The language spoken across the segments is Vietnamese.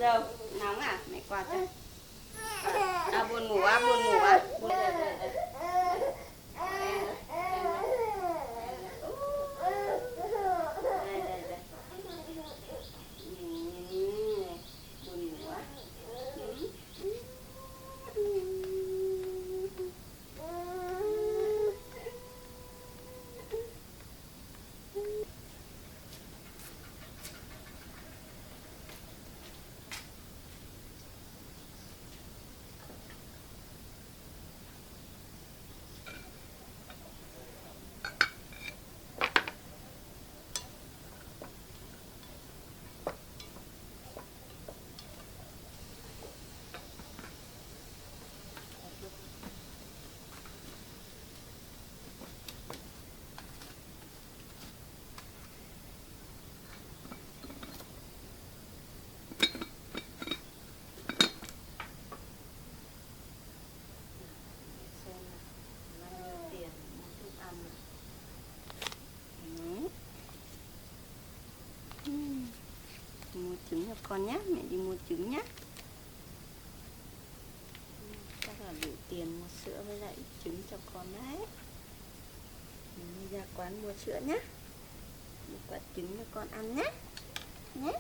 dâu. Nóng à? Mẹ quạt cho. À, buồn ngủ á, buồn ngủ á. Đây, đây, đây. Đây, đây, đây. Buồn ngủ á. Mua trứng cho con nhé, mẹ đi mua trứng nhé. Chắc là đủ tiền mua sữa với lại trứng cho con đấy. Mình đi ra quán mua sữa nhé, mua quả trứng cho con ăn nhé. Nhé.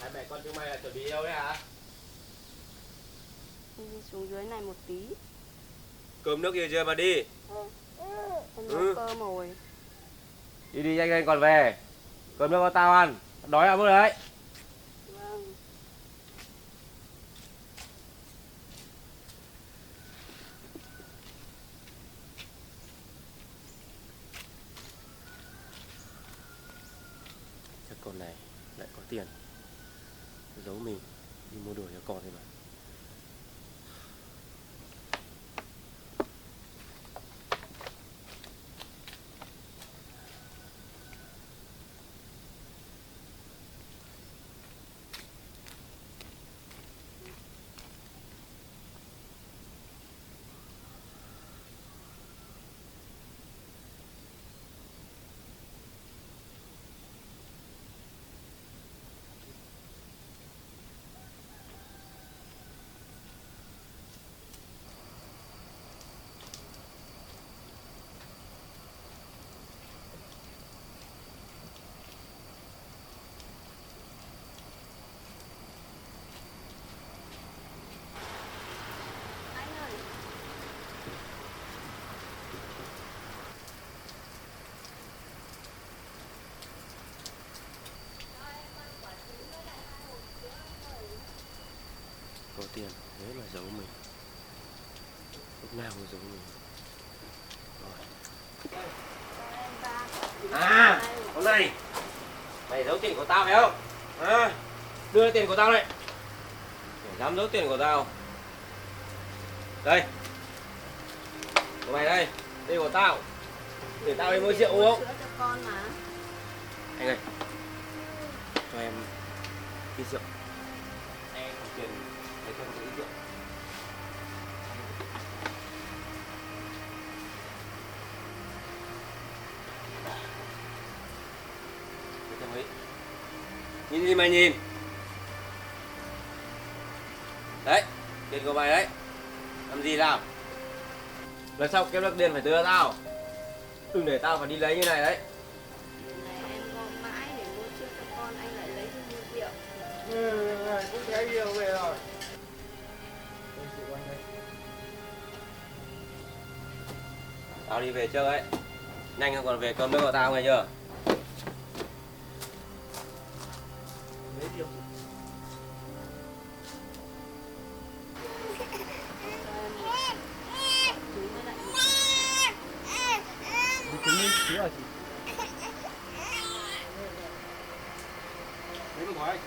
Hai mẹ con chúng mày là chuẩn bị đâu đấy hả? Đi xuống dưới này một tí. Cơm nước gì chưa mà đi? Em nấu cơm rồi. Đi đi nhanh nhanh còn về. Cơm nước cho tao ăn. Đói à bước đấy. Vâng. Chắc con này lại có tiền. Giấu mình đi mua đồ cho con thôi mà. Anh ơi. Có tiền thế mà giấu mình. Lúc nào cũng giấu mình. Rồi. À, hôm nay mày giấu tiền của tao phải không? À, đưa tiền của tao đây. Mày dám giấu tiền của tao? Đây. Của mày đây, đây của tao. Để tao đi mua rượu uống. Sữa cho con mà. Anh ơi, cho em ít rượu. Em có tiền lấy cho em một ít rượu. Nhìn gì mày nhìn? Đấy, tiền của mày đấy. Làm gì nào? Lần sau kiếm được tiền phải đưa tao. Đừng để tao phải đi lấy như này đấy. Này em gom mãi để mua sữa cho con, anh lại lấy đi mua rượu. Cũng thấy nhiều về rồi. Tao đi về trước ấy. Nhanh không còn về cơm nước của tao nghe chưa? Sữa chị. Lấy một gói.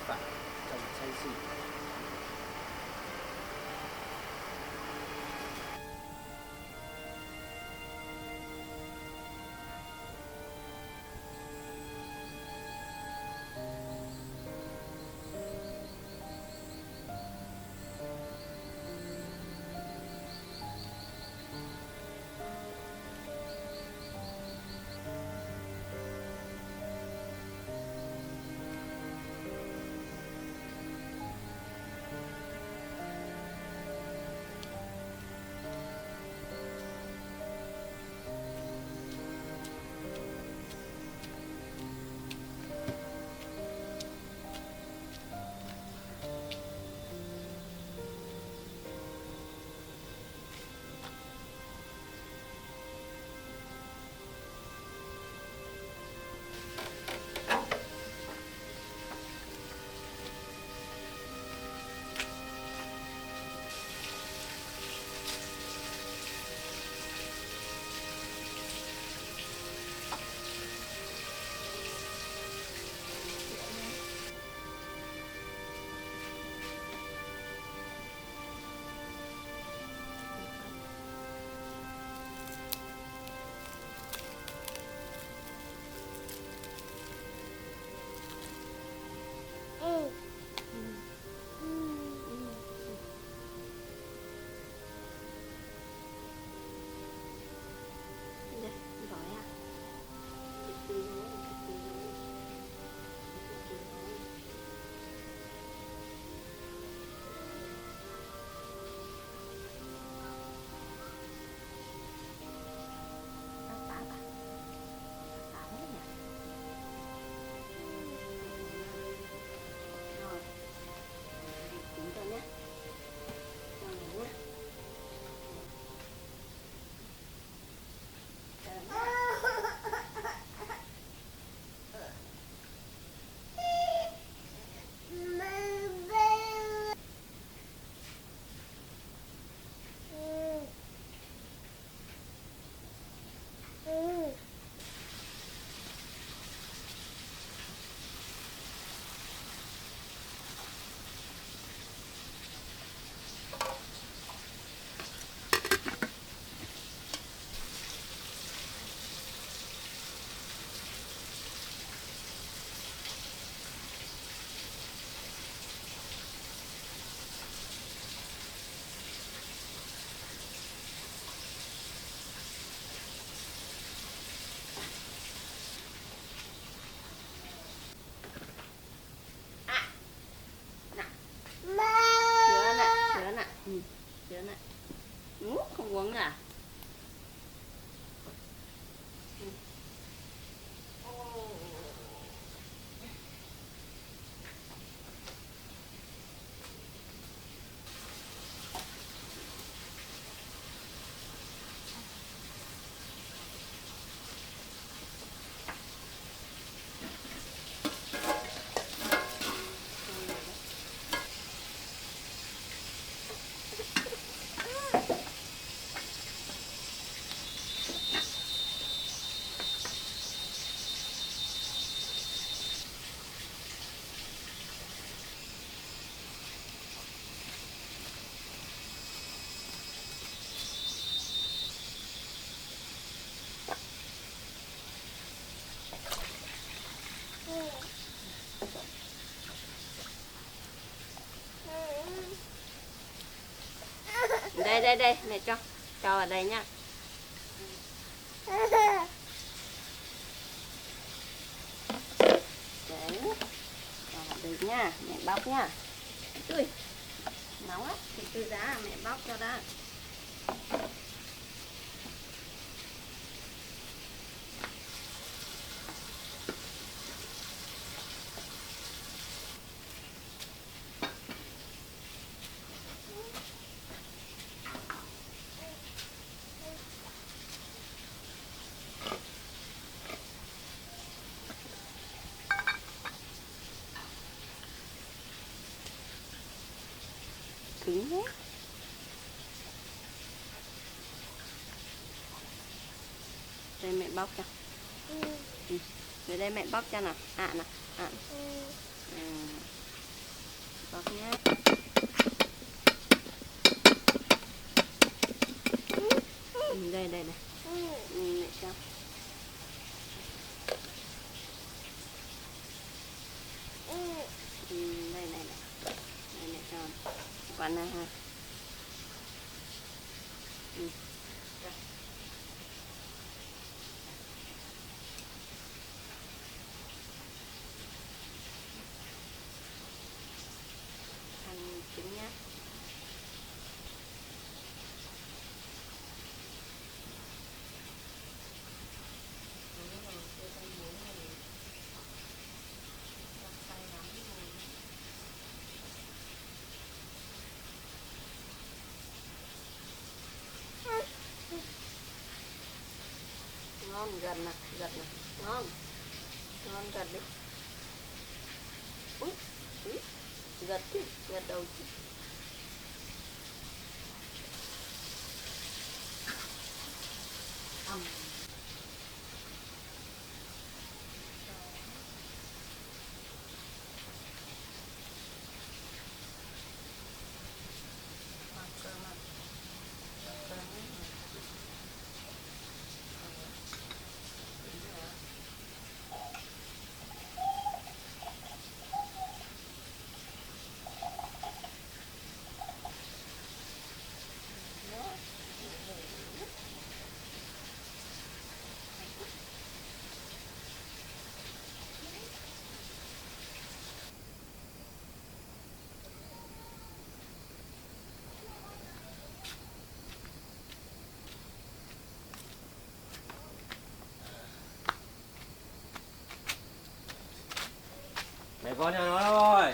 phải trong say xỉ. Không uống à? Đây mẹ cho ở đây nhá. Đấy, cho vào đây nhá, mẹ bóc nhá. Ui, nóng lắm, thì từ giá mẹ bóc cho đã. Cứng thế. Đây mẹ bóc cho. Rồi đây mẹ bóc cho nào. Nào. Bọc nhá. Đây đây này. Mẹ cho. Đây này này. Đây này cho. Quán này ha. Ăn trứng nhá. Ngon, gần nè, ngon, ngon gật đi. Ui, gật chứ, gật đầu chứ. Mẹ con nhà nó đâu rồi?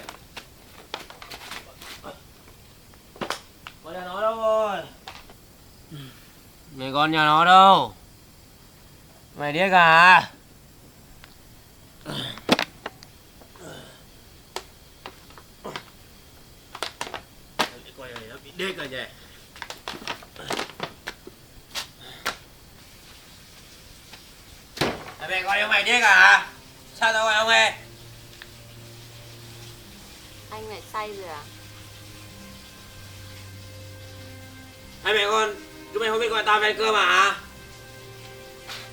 Con nhà nó đâu rồi? Mẹ con nhà nó đâu? Mày điếc à? Coi này nó bị điếc rồi nhỉ? Mẹ con yêu mày điếc à? Sao tao gọi ông nghe? Anh lại say rồi à? Hai mẹ con, chúng mày không biết gọi tao về cơm à?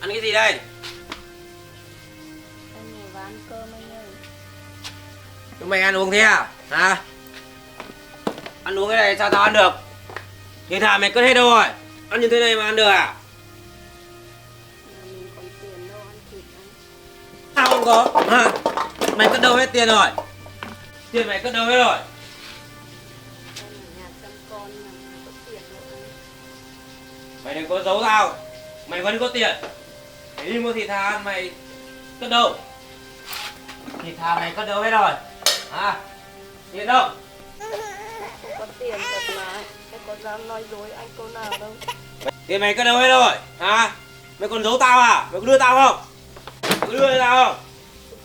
Ăn cái gì đây? Anh này vào ăn cơm anh ơi. Chúng mày ăn uống thế à? Hả? Ăn uống cái này sao tao ăn được? Thì thả mày cất hết đâu rồi? Ăn như thế này mà ăn được à? Nhà mình còn tiền đâu ăn thịt anh. Tao không có. Hả? Mày cất đâu hết tiền rồi? Tiền mày cất đâu hết rồi? Em ở nhà chăm con mà có tiền đâu anh. Mày đừng có giấu tao. Mày vẫn có tiền. Mày đi mua thịt thà ăn mày cất đâu? Thịt thà mày cất đâu hết rồi? Hả? Tiền đâu? Không có tiền thật mà. Em có dám nói dối anh câu nào đâu. Tiền mày cất đâu hết rồi? Hả? Mày còn giấu tao à? Mày có đưa tao không? Mày có đưa tao không?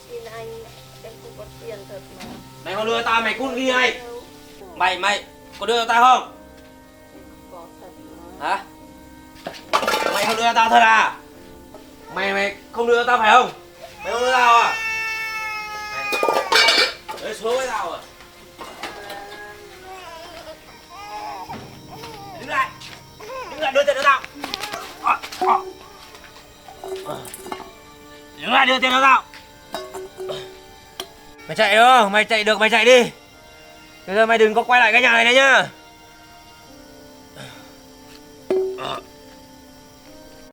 Xin anh, em không có tiền thật mà. Mày không đưa tao mày cút đi ngay. Đâu. Mày có đưa tao không? Có thật mà. Hả? Mày không đưa tao thật à? Mày không đưa tao phải không? Mày không đưa tao à? Đấy số với tao rồi. Đứng lại đưa tiền cho tao. Đứng lại đưa tiền cho tao. Mày chạy được không? Mày chạy được mày chạy đi. Bây giờ mày đừng có quay lại cái nhà này nữa nhá.